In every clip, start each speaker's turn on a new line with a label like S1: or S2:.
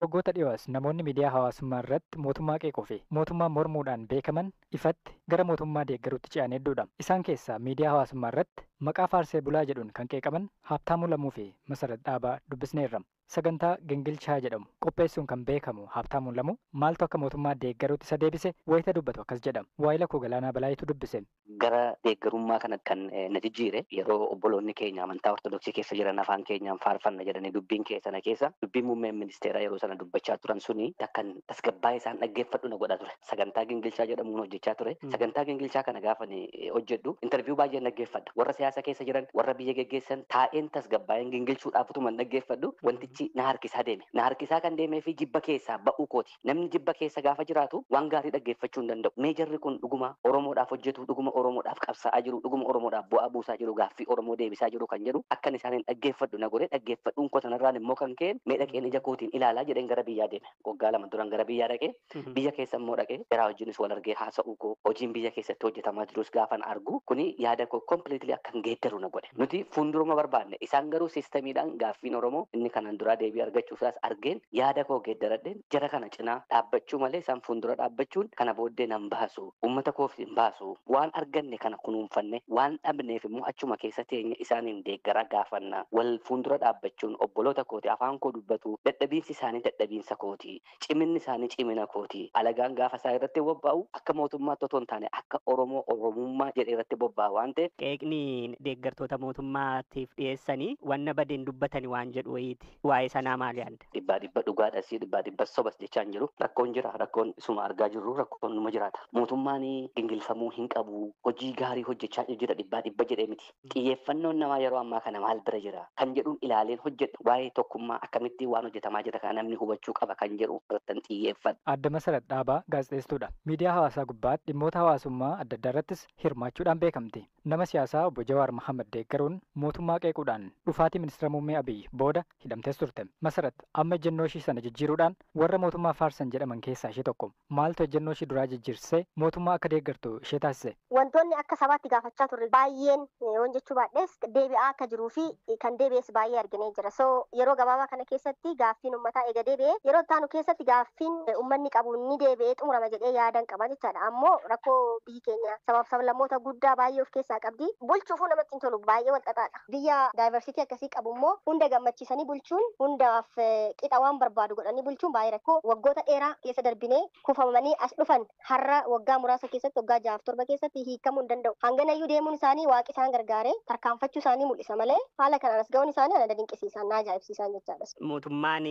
S1: Waggoota dhiyoos namoonni miidiyaa hawaasummaa irratti mootummaa qeequu fi mootummaa mormuudhaan beekaman ifatti gara mootummaa deeggaruutti ce'an hedduudha. Isaan keessaa miidiyaa hawaasummaa irratti maqaa faarsee bulaa jedhuun kan qeeqaman Haabtaamuu Lamuu fi Masarat Dhaabaa dubbisneerra. Sagantaa Gingilchaa jedhamu qopheessuun kan beekamu Haabtaamuu Lamuu maaltu akka mootummaa deeggaruutti isa deebise wayita dubbatu akkas jedhama. Waayila koo Galaanaa Balaayitu dubbise.
S2: Gara deeggarummaa kana kan na jijjiire yeroo obboloonni keenya amantaa ortodoksii keessa jiran afaan keenyaan faarfanna jedhanii dubbiin keessana keessa dubbiin muummeen ministeeraa yeroo sana dubbachaa turan suni akkan tasgabbaa'ee isaan dhaggeeffadhu na godha ture. Sagantaa Gingilchaa jedhamuun hojjechaa ture. Sagantaa Gingilchaa kana gaafa hojjedhu intarviiyuu baay'een dhaggeeffadha. Warra siyaasa keessa jiran warra biyya geggeessan taa'een tasgabbaa'een gingilchuudhaaf utuman dhaggeeffadhu wantichi na harkisaa deeme. Na harkisaa kan deemee fi jibba keessaa ba'uu kooti. Namni jibba keessa gaafa jiraatu waan gaarii dhaggeeffachuu hin danda'u. Mee jarri kun dhuguma Oromoodhaaf hojjetu, dhuguma Oromoodhaaf qabsaa'aa jiru, dhuguma Oromoodhaaf bu'aa buusaa jiru, gaaffii Oromoo deebisaa jiru kan jedhu akkan isaaniin dhaggeeffadhu na godhe dhaggeeffadhuun kotanarraan immoo kan ka'een mee dhaqeen ija kootiin ilaalaa jedheen gara biyyaa deeme. Waggaa lama duran gara biyyaa dhaqee biyya keessa immoo dhaqee jaraa wajjinis wal argee haasa'uu koo hojiin biyya keessatti hojjetamaa jirus gaafan argu kuni yaada koo kompiliitilii akkan geeddaru na godhe. Nuti fuulduruma barbaanne isaan garuu siistamiidhaan gaaffiin Oromoo inni kanaan duraa deebii argachuusaas argeen yaada koo geeddaradheen jara kana cinaa dhaabbachuu malee isaan fuuldura dhaabbachuun kana booddee nan baasu uummata koof hin baasu waan arganne kana kunuunfanne waan dhabneef immoo achuma keessa teenya isaaniin deeggara gaafanna wal fuuldura dhaabbachuun obboloota kooti afaan koo dubbatu dadhabiinsi isaanii dadhabiinsa kooti ciminni isaanii cimina kooti alagaan gaafa isaa irratti bobba'u akka mootummaatti otoo hin taane akka Oromoo Oromummaa jedhee irratti bobba'a waan ta'eef.
S3: Qeeqni deeggartoota mootummaatiif dhiyeessanii wanna badeen dubbatanii waan jedhu wayiiti waa'ee sanaa maali yaadda?
S2: Dhibba dhugaadhas dhibba sobas jechaan jiru rakkoon jira rakkoon isuma argaa jirru rakkoon numa jiraata mootummaan gingilfamuu hin qabu hojii gaarii hojjechaa jira dhibba jedhee miti xiyyeeffannoon namaa yeroo ammaa kana maal bira jira kan jedhuun ilaaleen hojjedhu waa'ee tokkummaa akkamitti waan hojjetamaa jira kana namni hubachuu qaba kan jedhu irratti xiyyeeffadha.
S1: Adda Masarat Dhaabaa gaazexeessituudha. Miidiyaa hawaasaa gubbaatti dhimmoota hawaasummaa adda addaa irrattis hirmaachuudhaan beekamti. Nama siyaasaa obbo Jawaar Mohaammed deeggaruun mootummaa qeequudhaan dhufaatii ministeera muummee Abiyyi booda hidhamtees turte. Masarat amma ejjennoo ishii sana jijjiiruudhaan warra mootummaa faarsan jedhaman keessaa ishee tokko. Maaltu ejjennoo ishii duraa jijjiirsee mootummaa akka deeggartu ishee taasise?
S4: Wantoonni akka sabaatti gaafachaa turre baay'een waan jechuu baadhees deebi'aa akka jiruu fi kan deebi'es baay'ee arginee jira. So yeroo gabaabaa kana keessatti gaaffiin uummataa eega deebi'ee yeroo taanu keessatti gaaffiin uummanni qabu ni deebi'ee xumurama jedhee yaadan qaba jechaadha. Ammoo rakkoo biyyi keenya sabaaf sablammoota guddaa baay'ee of keessaa qabdi. Bulchuufuu namatti hin tolu baay'ee wal xaxaadha. Biyya daayivarsiitii akkasii qabu immoo hunda gammachiisanii bulchuun hundaaf qixa waan barbaadu godhanii bulchuun baay'ee rakkoo waggoota dheeraa keessa darbinee kuufamanii as dhufan har'a waggaa muraasa keessatti waggaa 6-7 keessatti hiikamuu hin danda'u. Hanganayyuu deemuun isaanii waaqi isaan gargaaree tarkaanfachuu isaanii mul'isa malee haala kanaan as ga'uun isaanii ana dinqisiisan na ajaa'ibsiisan jechaadha.
S3: Mootummaan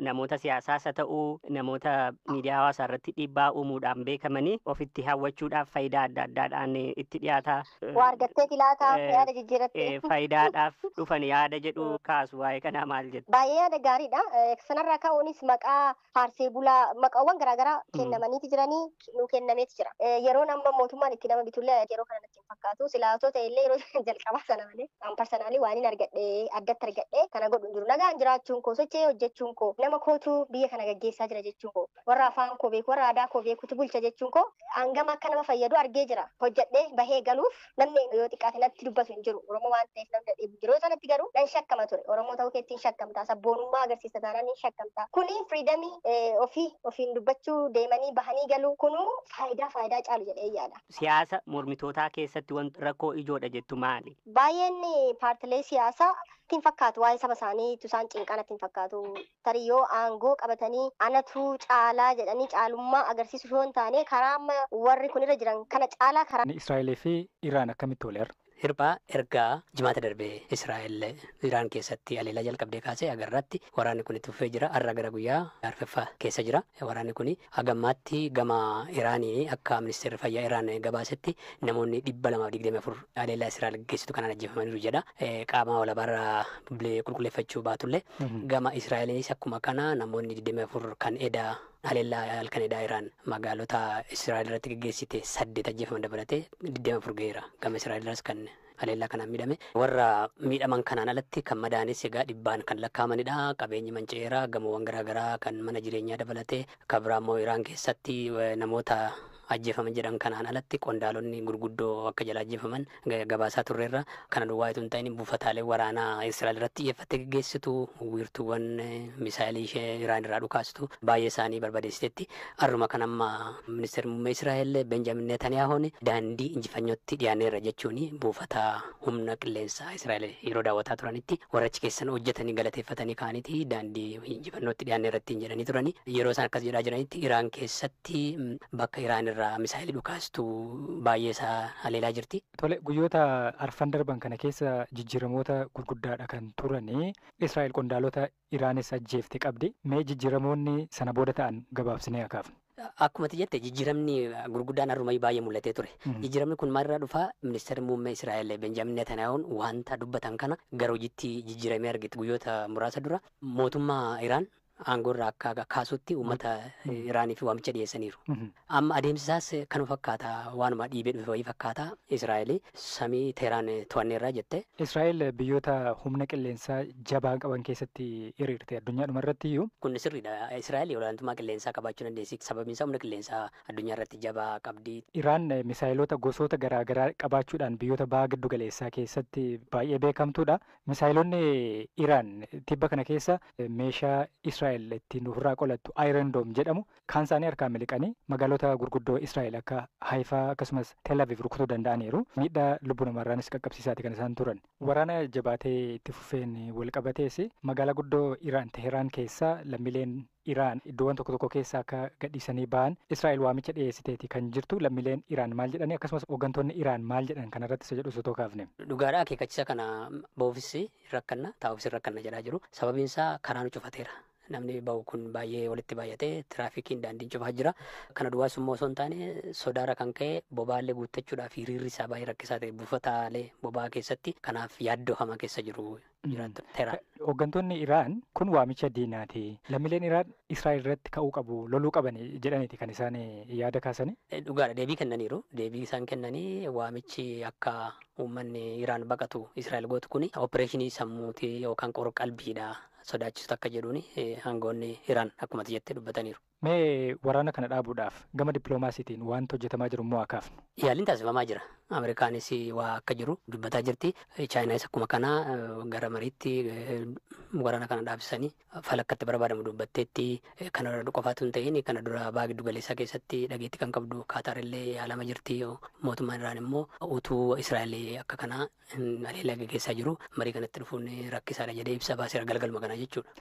S3: namoota siyaasaas haa ta'uu namoota miidiyaa hawaasaa irratti dhiibbaa uumuudhaan beekamanii ofitti hawwachuudhaaf faayidaa adda addaadhaan itti dhiyaata.
S4: Waa argattee filaataa yaada jijjiirattee.
S3: Faayidaadhaaf dhufan yaada jedhu kaasu waa'ee kanaa maal jettu?
S4: Baay'ee yaada gaariidha. Sanarraa ka'uunis maqaa faarsee bulaa maqaawwan garaagaraa kennamaniiti jiranii nu kennameeti jira. Yeroon amma mootummaan itti nama bitullee yeroo kana natti hin fakkaatu. Silaatoo ta'ellee yeroo jalqabaa sana malee parsanaalii waan hin argadhe addatti argadhe kana godhu hin jiru. Nagaan jiraachuun koo sochee hojjechuun koo nama kootu biyya kana gaggeessaa jira jechuun koo warra afaan koo beeku warra aadaa koo beekutu bulcha jechuun koo hangama akka nama fayyadu argee jira. Hojjedhee bahee galuuf namni yoo xiqqaate natti dubbatu hin jiru. Oromoo waan ta'eef namni dheebu jiru. Yeroo sanatti garuu nan shakkama ture. Oromoo ta'uu keetti hin shakkamtaa. Sabboonummaa agarsiisa taanaan hin shakkamtaa. Kuni firiidamii ofiin dubbachuu deemanii bahanii galuu kunuu faayidaa caalu jedhee yaada.
S3: Siyaasa mormitootaa keessatti wanti rakkoo ijoodha jettu maali?
S4: Baay'een paartilee siyaasaa ittiin fakkaatu waa'ee saba isaanii isaan cinqaan ittiin fakkaatu tarii yoo aangoo qabatanii anatu caalaa jedhanii caalummaa agarsiisu yoo hin taane karaa amma warri kun irra jiran kana caalaa karaa.
S1: Israa'elee fi Iraan akkamitti ooleera?
S5: Hirphaa ergaa jimaata darbee Israa'el Iraan keessatti aleelaa jalqabdee kaasee agarratti waraanni kun itti fufee jira. Har'a gara guyyaa arfaffaa keessa jira. Waraanni kun hagammaatti gama Iraanii akka ministeerri fayyaa Iraan gabaasetti namoonni 224 aleelaa Israa'el geessitu kanaan ajjeefamaniiru jedha. Qaama walabaarraa qulqulleeffachuu baatullee gama Israa'eliinis akkuma kana namoonni 24 kan edaa aleellaa halkan edaa Iraan magaalota Israa'el irratti gaggeessite 8 ajjeefaman dabalatee 24 ga'eera. Gama Israa'el irras kan aleellaa kanaan miidhame warra miidhaman kanaan alatti kan madaanis egaa dhibbaan kan lakkaamanidha. Qabeenyi manca'eera gamoowwan garaagaraa kan mana jireenyaa dabalatee akka biraa immoo Iraan keessatti namoota ajjeefaman jedhan kanaan alatti qondaalonni gurguddoo akka jala ajjeefaman gabaasaa turreerra. Kana duwwaa itoo hin ta'in buufataalee waraanaa Israa'el irratti xiyyeeffattee geggeessitu wiirtuuwwan misaayilii ishee Iraan irraa dhukaastu baay'ee isaanii barbadeessiteetti. Har'uma kan amma ministeerri muummee Israa'el Benjamin Netanyahuun daandii injifannootti dhiyaaneerra jechuun buufata humna qilleensaa Israa'el yeroo daawwataa turanitti warra achi keessan hojjetanii galateeffatanii kaaniiti daandii injifannootti dhiyaaneerratti hin jedhanii turani. Yeroo isaan akkas jedhaa jiranitti Iraan keessatti bakka Iraan irraa misaayilii dhukaastu baay'ee isaa haleelaa jirti.
S1: Tole guyyoota arfan darban kana keessa jijjiiramoota gurguddaadha kan turani. Israa'el qondaalota Iraanis ajjeefte qabdi. Mee jijjiiramoonni sana booda ta'an gabaabsinee akaafna.
S5: Akkuma jette jijjiiramni gurguddaan har'umayyuu baay'ee mul'atee ture. Jijjiiramni kun maalirraa dhufaa? Ministeerri muummee Israa'el Benjamin Netanyahuun wanta dubbatan kana gara hojiitti jijjiiramee argite guyyoota muraasa dura mootummaa Iraan aangoorraa akka kaasutti uummata Iraaniif waamicha dhiyeessaniiru. Amma adeemsisaas kanuma fakkaata waanuma dhiibee dhufe wayii fakkaata. Israa'el samii Teheraan to'anneerraa jette.
S1: Israa'el biyyoota humna qilleensaa jabaa qaban keessatti hiriirte addunyaadhuma irratti iyyuu.
S5: Kun sirriidha. Israa'el olaantummaa qilleensaa qabaachuu dandeessi. Sababiin isaa humna qilleensaa addunyaa irratti jabaa qabdi.
S1: Iraan misaayilota gosoota garaagaraa qabaachuudhaan biyyoota baha giddu galeessaa keessatti baay'ee beekamtuudha. Misaayilonni Iraan tibba kana keessa meeshaa Israa'el ittiin ofirraa qolattu Iron Dome jedhamu kan isaanii harkaan miliqanii magaalota gurguddoo Israa'el akka Haifaa akkasumas Tel Aviv rukutuu danda'aniiru. Miidhaa lubbuu namaarraanis qaqqabsiisaati kan isaan turan. Waraana jabaatee itti fufeen wal qabatees magaalaa guddoo Iraan Teheraan keessaa lammiileen Iraan iddoowwan tokko tokko keessaa akka gadhiisanii ba'an Israa'el waamicha dhiyeessiteeti kan jirtu. Lammiileen Iraan maal jedhanii akkasumas hooggantoonni Iraan maal jedhan kanarratti isa jedhu osoo kaafne.
S5: Dhugaadhaa akeekkachiisa kana bahuufis rakkanna taa'uufis rakkanna jedhaa jiru. Sababiin isaa karaan cufateera. Namni bahu kun baay'ee walitti baay'atee tiraafikiin daandiin cufaa jira. Kana duwwaas immoo osoo hin taane sodaarra kan ka'e boba'aallee guuttachuudhaaf hiriirri isaa baay'ee rakkisaa ta'e buufataalee boba'aa keessatti kanaaf yaaddoo hamaa keessa jiru jiraatu Teheraan.
S1: Hooggantoonni Iraan kun waamicha diinaati. Lammiileen Iraan Israa'el irratti ka'uu qabu loluu qaban jedhaniiti kan isaan yaada kaasanii.
S5: Dhugaadha deebii kennaniiru. Deebii isaan kennanii waamichi akka uummanni Iraan baqatu Israa'el gootu kuni opereeshinii sammuutii yookaan qorqalbiidha. Sodaachisu akka jedhuun aangoonni Iraan akkuma jettee dubbataniiru.
S1: Mee waraana kana dhaabuudhaaf gama dippiloomaasiitiin waanta hojjetamaa jiru immoo akaafnu.
S5: Yaaliin taasifamaa jira. Ameerikaanis waa akka jiru dubbataa jirti. Chaayinaayis akkuma kanaa gara mariitti waraana kana dhaabsisanii falakkatti barbaadamu dubbatteetti kana qofaatu hin ta'in kana dura baha giddu galeessaa keessatti dhageetti kan qabdu Kaataarillee yaalama jirti. Mootummaan Iraan immoo utuu Israa'el akka kanaa haleellaa gaggeessaa jiru marii kanatti dhufuun rakkisaadha jedhee ibsa baaseera galgalma kanaa jechuudha.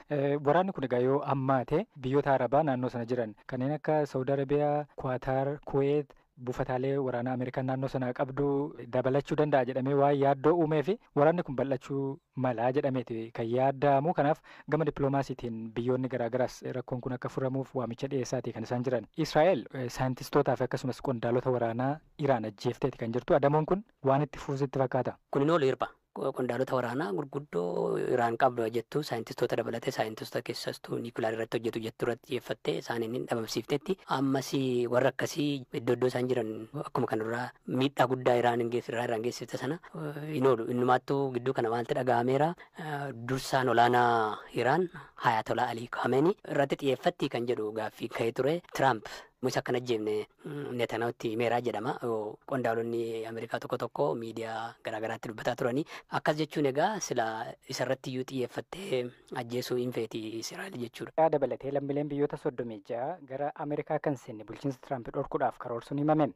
S1: Waraanni kun egaa yoo hammaate biyyoota Arabaa naannoo sana jiran kanneen akka Saudi Arabiyaa, Kwaataar, Kuweet buufataalee waraanaa Ameerikaan naannoo sana qabdu dabalachuu danda'a jedhamee waa yaaddoo uumee fi waraanni kun bal'achuu malaa jedhameeti kan yaadamu. Kanaaf gama dippiloomaasiitiin biyyoonni garaagaraas rakkoon kun akka furamuuf waamicha dhiyeessaati kan isaan jiran. Israa'el saayintistootaa fi akkasumas qondaalota waraanaa Iraan ajjeefteeti kan jirtu. Adamoon kun waan itti fuusitti fakkaata.
S5: Kun hin oolu hirba. Qondaalota waraanaa gurguddoo Iraan qabdu jettu saayintistoota dabalatee saayintistoota keessattuu niikulaar irratti hojjetu jettu irratti xiyyeeffattee isaaniin dhabamsiiftetti ammas warra akkasii iddoo isaan jiran akkuma kan duraa miidhaa guddaa Iraan geessifte sana hin oolu. Innumaattuu gidduu kana waanti dhaga'ameera dursaan olaanaa Iraan Hayatollah Ali Khamenei irratti xiyyeeffatti kan jedhu gaaffii ka'ee ture. Tiraamp musa akkana jeemne Netanyahuutti meeraa jedhama. Qondaalonni Ameerikaa tokko tokko miidiyaa garaagaraatti dubbataa turanii akkas jechuun egaa sila isarratti iyyuu xiyyeeffattee ajjeesuu hin feeti Israa'el jechuudha.
S1: Dabalatee lammiileen biyyoota 36 gara Ameerikaa kan seenne bulchiinsa Tiraamp dhorkuudhaaf karoorsuun himame.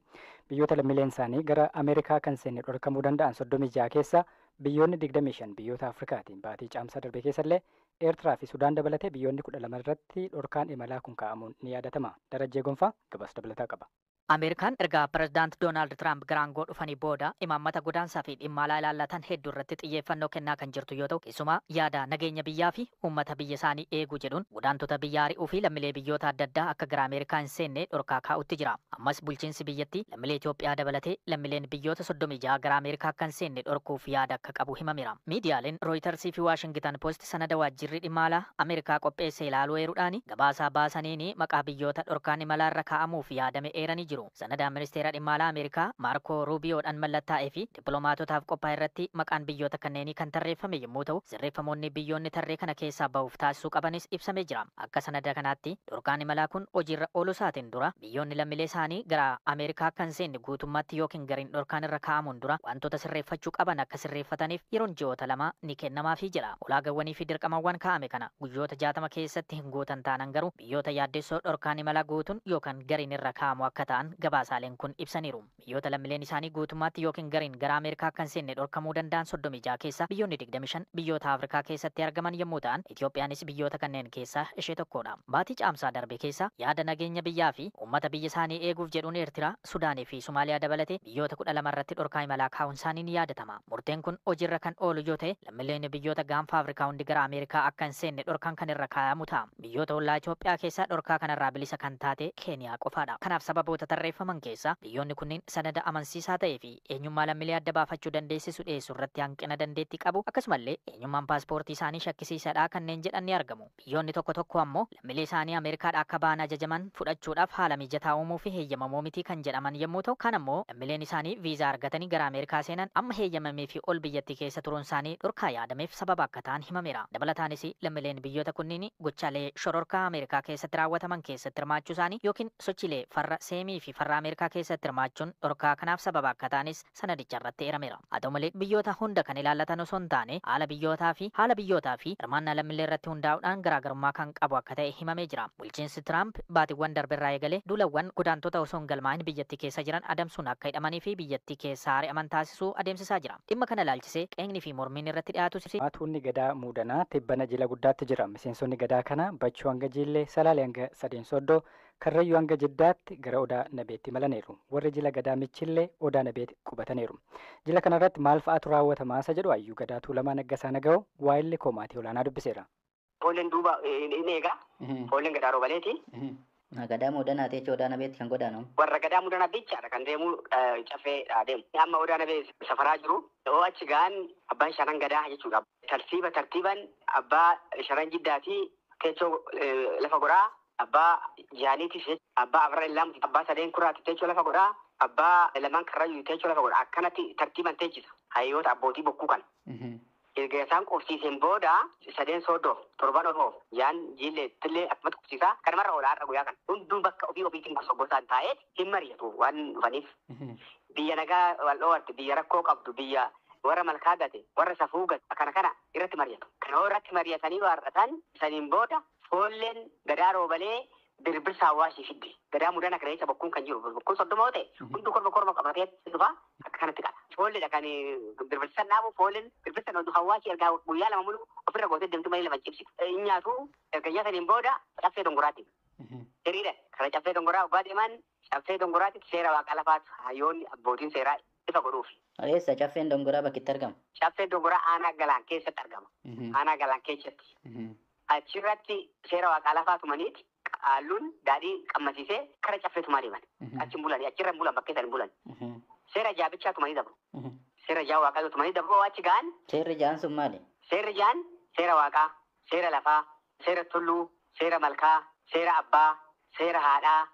S1: Biyyoota lammiileen isaanii gara Ameerikaa kan seenne dhorkamuu danda'an 36 keessa biyyoonni 25 biyyoota Afrikaatiin baatii caamsaa darbe keessallee Eertiraa fi Sudaan dabalatee biyyoonni 12 irratti dhorkaan imalaa kun kaa'amuun ni yaadatama. Darajjee Gonfaa gabaasa dabalataa qaba.
S6: Ameerikaan erga pirezidaanti Doonaald Tiraamp garaangoo dhufanii booda imaammata godaansaa fi dhimma alaa ilaallatan hedduu irratti xiyyeeffannoo kennaa kan jirtu yoo ta'u keessumaa yaada nageenya biyyaa fi uummata biyya isaanii eeguu jedhuun godaantota biyya ari'uu fi lammiilee biyyoota adda addaa akka gara Ameerikaa hin seenne dhorkaa kaa'utti jira. Ammas bulchiinsi biyyattii lammiilee Itoophiyaa dabalatee lammiileen biyyoota 36 gara Ameerikaa akka hin seenne dhorkuuf yaada akka qabu himameera. Miidiyaaleen Rooyitarsii fi Waashingitan Poost sanada waajjirri dhimma alaa Ameerikaa qopheesse ilaaluu eeruudhaan gabaasaa baasaniin maqaa biyyoota dhorkaan imalaa irra kaa'amuuf yaadame eeranii jiru. Sanadaan ministeera dhimma alaa Ameerikaa Maarko Ruubiyoodhaan mallattaa'ee fi dippiloomaatotaaf qophaa'e irratti maqaan biyyoota kanneenii kan tarreeffame yommuu ta'u, sirreeffamoonni biyyoonni tarree kana keessaa bahuuf taasisuu qabanis ibsamee jira. Akka sanada kanaatti dhorkaan imalaa kun hojiirra ooluu isaatiin dura biyyoonni lammiilee isaanii gara Ameerikaa kan seenne guutummaatti yookiin gariin dhorkaan irra kaa'amuun dura wantoota sirreeffachuu qaban akka sirreeffataniif yeroon ji'oota lama ni kennamaafii jira. Ulaagawwanii fi dirqamawwan kaa'ame kana guyyoota 60 keessatti hin guutan taanan garuu biyyoota yaaddessoo dhorkaan imalaa guutuun yookaan gariin irra kaa'amu akka ta'an gabaasaaleen kun ibsaniiru. Biyyoota lammiileen isaanii guutummaatti yookiin gariin gara Ameerikaa kan seenne dhorkamuu danda'an 36 keessa biyyoonni 25 biyyoota Afrikaa keessatti argaman yommuu ta'an Itoophiyaanis biyyoota kanneen keessaa ishee tokkodha. Baatii caamsaa darbe keessa yaada nageenya biyyaa fi uummata biyya isaanii eeguuf jedhuun Eertiraa, Sudaanii fi Somaaliyaa dabalatee biyyoota 12 irratti dhorkaa imalaa kaa'uun isaanii ni yaadatama. Murteen kun hojiirra kan oolu yoo ta'e lammiileen biyyoota gaanfa Afrikaa hundi gara Ameerikaa akka hin seenne dhorkaan kan irra kaa'amu ta'a. Biyyoota ollaa Itoophiyaa keessaa dhorkaa kanarraa bilisa kan taate Keeniyaa qofaadha. Kanaaf sababoota tarreeffaman keessaa biyyoonni kunniin sanada amansiisaa ta'ee fi eenyummaa lammiilee adda baafachuu dandeessisu dhiyeessuu irratti hanqina dandeettii qabu. Akkasumallee eenyummaan paaspoortii isaanii shakkisiisaadha kanneen jedhan ni argamu. Biyyoonni tokko tokko ammoo lammiilee isaanii Ameerikaadhaa akka ba'an ajajaman fudhachuudhaaf haala mijataa uumuu fi heeyyamamoo miti kan jedhaman yommuu ta'u, kan ammoo lammiileen isaanii viizaa argatanii gara Ameerikaa seenan amma heeyyamamee fi ol biyyattii keessa turuun isaanii dhorkaa yaadameef sababa akka ta'an himameera. Dabalataanis lammiileen biyyoota kunniin gochaalee shororkaa Ameerikaa keessatti raawwataman keessatti hirmaachuu isaanii yookiin sochiilee farra seemii fi farra Ameerikaa keessatti hirmaachuun dhorkaa kanaaf sababa akka ta'anis sanadicha irratti eerameera. Haa ta'u malee biyyoota hunda kan ilaallatan osoo hin taane haala biyyootaa fi hirmaannaa lammiilee irratti hundaa'uudhaan garaagarummaa kan qabu akka ta'e himamee jira. Bulchiinsi Tiraamp baatiiwwan darbeerraa eegalee duulawwan godaantota osoo hin galmaa'in biyyattii keessa jiran adamsuun akka hidhamanii fi biyyattii keessaa ari'aman taasisuu adeemsisaa jira. Dhimma kana ilaalchisee qeeqni fi mormiin irratti dhiyaatus.
S1: Maatuunni gadaa muudanaa tibbana jila guddaatti jira. Miseensonni gadaa kana Bachuu hanga Jiillee, Salaalee hanga Sadeen Soddoo, Karrayyuu hanga Jiddaatti gara Odaa Nabeetti malaniiru. Warri jila gadaa Michillee Odaa Nabeetti qubataniiru. Jila kanarratti maal fa'aatu raawwatama isa jedhu Hayyuu Gadaa Tuulamaa Naggasaa Naga'oo waa'illee Koomaatii Olaanaa dubbiseera.
S7: Foolleen duuba inni eegaa. Foolleen gadaa roobaleeti.
S8: Gadaa muudanaa ta'e Odaa Nabeetti kan godaanamu.
S7: Warra gadaa muudanaa bichaadha kan deemu caffee deemu. Amma Odaa Nabee safaraa jiru. Yoo achi ga'an abbaan shanan gadaa jechuudha. Tartiiban abbaa shanan jiddaatii teechoo lafa godhaa. Abbaa jaaniitis abbaa afran illam abbaa sadeen kuraati teechoo lafa godhaa. Abbaa lamaan karrayyuu teechoo lafa godhaa. Akkanatti tartiiban teechisa. Hayyoota abbootii bokkuu kan. Erga isaan qubsiiseen booda Sadeen Soddoo torban ofoo yaan Jiillee tillee akkumatti qubsiisaa kanumarra olaanaa guyyaa kan hunduun bakka ofiitiin gosa taa'ee hin mari'atu waan dhufaniif biyya nagaa wal'oowwatte biyya rakkoo qabdu biyya warra malkaa gate warra safuu gate kana irratti mari'atu. Kana irratti mari'atanii waarratan saniin booda foolleen gadaa roobalee birbirsa hawaasii fidde. Gadaa mudana kana keessa bokkuun kan jiru bokkuun 30 ta'e hunduu korma qabatee dhufa akka kanatti qaba. Foolleedha kan birbirsan dhaabu foolleen birbirsan hunduu hawaasii ergaa guyyaa lama mulu ofirra gootee deemtu malee lama cibsi. Nyaatu erga nyaataniin booda caffee dongoraatti. Hiriira kana caffee dongoraa obbaa deeman caffee dongoraatti seera waaqa lafaatu hayyoonni abbootiin seeraa ifa godhuuf.
S8: Eessa caffeen dongoraa bakkitti argama?
S7: Caffeen dongoraa aanaa galaan keessatti argama. Aanaa galaan keessatti. Achirratti seera waaqaa lafaatu maniiti. Haalluun daadhii qammasiisee kara caffeetu maal himan. Achi bulanii achirra bulan bakkee san bulan. Seera jaabichaatu manii dabru. Seera jaa waaqaatu manii dabru achi ga'an.
S8: Seerri jaan sun maali?
S7: Seerri jaan seera waaqaa, seera lafaa, seera tulluu, seera malkaa, seera abbaa, seera haadhaa.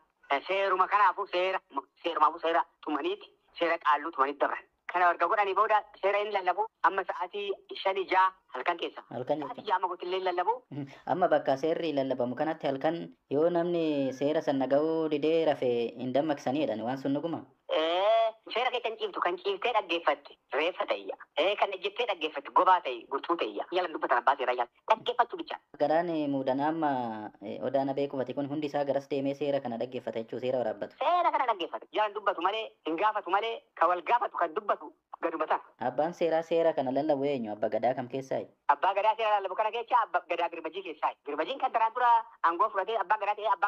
S7: Seeruma kanaafuu seerumaafuu seera tumaniiti seera qaalluu tumaniiti dabran. Kana erga godhanii booda seera inni lallabu amma sa'aatii 5-6 halkan keessa. Sa'aatii 6 amma gotillee lallabu.
S8: Amma bakka seerri lallabamu kanatti halkan yoo namni seera san nagahuu didee rafee hin dammaqsaniidhaan waan sun dhuguma.
S7: Seera kee kan ciiftu kan ciiftee dhaggeeffatte reeffa ta'iyya. Kan ejjettee dhaggeeffatte gobaa ta'e gurtuu ta'iyya. Yaala dubbatan abbaa seeraa yaala dhaggeeffachuu bicha.
S8: Gadaan muudanaa amma Odaa Nabee qubate kun hundi isaa garas deemee seera kana dhaggeeffata jechuun seera waraabbatu.
S7: Seera kana dhaggeeffata. Yaala dubbatu malee hin gaafatu malee kan wal gaafatu kan dubbatu gaduma sana.
S8: Abbaan seeraa seera kana lallabu eenyu? Abbaa Gadaa kam keessaa?
S7: Abbaa Gadaa seera lallabu kana keessa Abbaa Gadaa Girmajii keessaa. Girmajiin kan daraan dura aangoo fudhatee Abbaa Gadaa ta'ee Abbaa